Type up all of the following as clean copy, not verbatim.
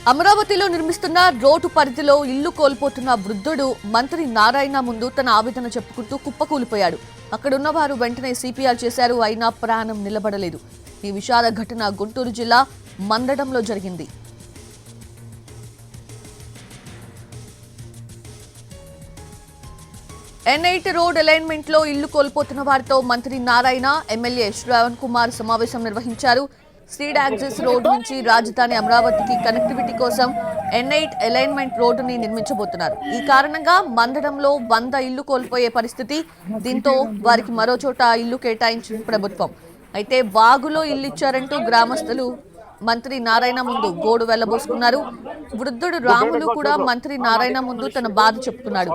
అమరావతిలో నిర్మిస్తున్న రోడ్డు పరిధిలో ఇల్లు కోల్పోతున్న వృద్ధుడు మంత్రి నారాయణ ముందు తన ఆవేదన చెప్పుకుంటూ కుప్పకూలిపోయాడు. అక్కడున్న వారు వెంటనే సిపిఆర్ చేశారు. అయినా ప్రాణం నిలబడలేదు. ఈ విషాద ఘటన గుంటూరు జిల్లా మందడంలో జరిగింది. N8 రోడ్ అలైన్మెంట్ లో ఇల్లు కోల్పోతున్న వారితో మంత్రి నారాయణ, ఎమ్మెల్యే శ్రావణ్ కుమార్ సమావేశం నిర్వహించారు. స్ట్రీట్ యాక్సెస్ రోడ్ నుంచి రాజధాని అమరావతికి కనెక్టివిటీ కోసం N8 అలైన్మెంట్ రోడ్డుని నిర్మించబోతున్నారు. ఈ కారణంగా మందడంలో 100 ఇల్లు కోల్పోయే పరిస్థితి. దీంతో వారికి మరో చోట ఇల్లు కేటాయించిన ప్రభుత్వం. అయితే వాగులో ఇల్లు ఇచ్చారంటూ గ్రామస్తులు మంత్రి నారాయణ ముందు గోడు వెళ్లబోసుకున్నారు. వృద్ధుడు రాములు కూడా మంత్రి నారాయణ ముందు తన బాధ చెప్పుకున్నాడు.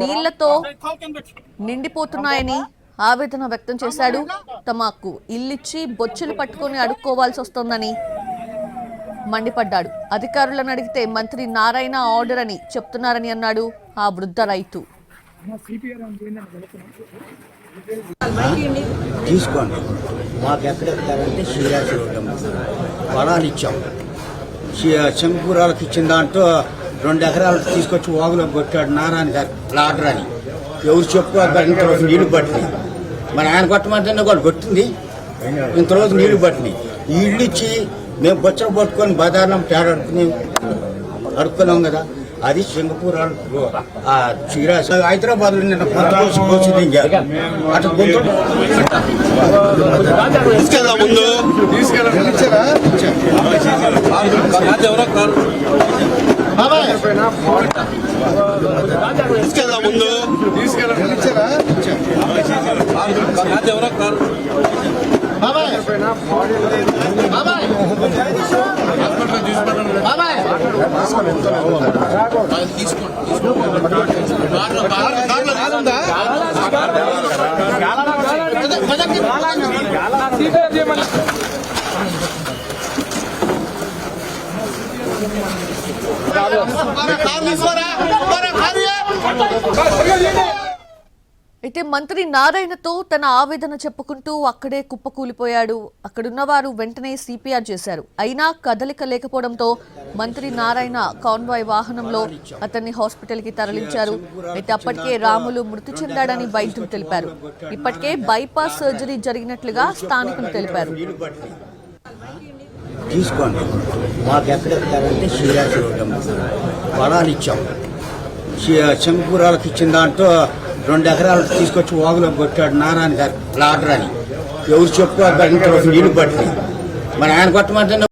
నీళ్లతో నిండిపోతున్నాయని ఆవేదన వ్యక్తం చేశాడు. తమకు ఇల్లిచ్చి బొచ్చులు పట్టుకుని అడుక్కోవాల్సి వస్తోందని మండిపడ్డాడు. అధికారులను అడిగితే మంత్రి నారాయణ ఆర్డర్ అని చెప్తున్నారని అన్నాడు ఆ వృద్ధ రైతు. తీసుకోండి, మాకు ఎక్కడెక్కారంటే శ్రీరాజు పొలాలు ఇచ్చాం. శంకురాలకు ఇచ్చిన దాంట్లో 2 ఎకరాలు తీసుకొచ్చి వాగులో కొట్టాడు నారాయణ గారు లాడర్ అని. ఎవరు చెప్పు ఇంతరోజు నీళ్లు పట్టినాయి. మరి ఆయన కొట్టమంటేనే కూడా కొట్టింది. ఇంతరోజు నీళ్లు పట్టినాయి. ఈ ఇల్లు ఇచ్చి మేము బొచ్చలు పట్టుకొని బజార్లో అడుక్కున్నాం కదా. అది సింగపూర్ శ్రీరాజు హైదరాబాద్ లో నిన్న అటు అయితే మంత్రి నారాయణతో తన ఆవేదన చెప్పుకుంటూ అక్కడే కుప్పకూలిపోయాడు. అక్కడున్న వారు వెంటనే సిపిఆర్ చేశారు. అయినా కదలిక లేకపోవడంతో మంత్రి నారాయణ కాన్వాయ్ వాహనంలో అతన్ని హాస్పిటల్ కి తరలించారు. అయితే అప్పటికే రాములు మృతి చెందాడని వైద్యులు తెలిపారు. ఇప్పటికే బైపాస్ సర్జరీ జరిగినట్లుగా స్థానికులు తెలిపారు. తీసుకోండి, మాకు ఎక్కడెక్కారంటే శ్రీరాజు పొలాలు ఇచ్చాం. శంకురాలకు ఇచ్చిన దాంట్లో 2 ఎకరాలు తీసుకొచ్చి వాగులో కొట్టాడు నారాయణ గారు లాడర్ అని. ఎవరు చెప్పు ఇంతరోజు నీళ్లు పట్టినాయి. మరి ఆయన కొట్టమంటేనే